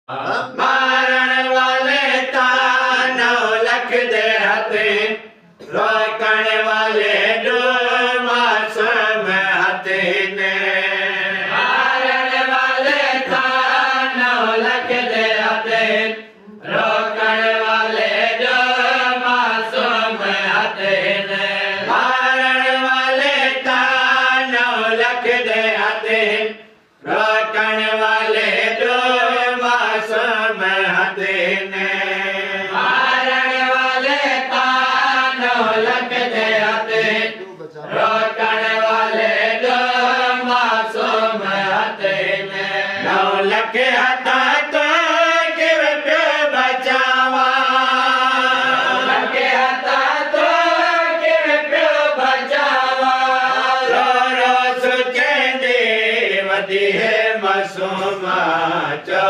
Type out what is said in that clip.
मारण वाले तानो लख दे हथे रोकण वाले दो मासूम हथे ने मारण वाले तानो लख दे हथे रोकण वाले दो मासूम हथे ने मारण वाले तानो लख दे हथे रोकण वाले दो मासूम हथे ने मारण वाले तानो लख दे हथे रोकण वाले दो मासूम हथे ने 9 लख हथा तो किवे पियो बचावा 9 लख हथा तो किवे पियो बचावा रो रो सुचेंदे वधी है मासूम चो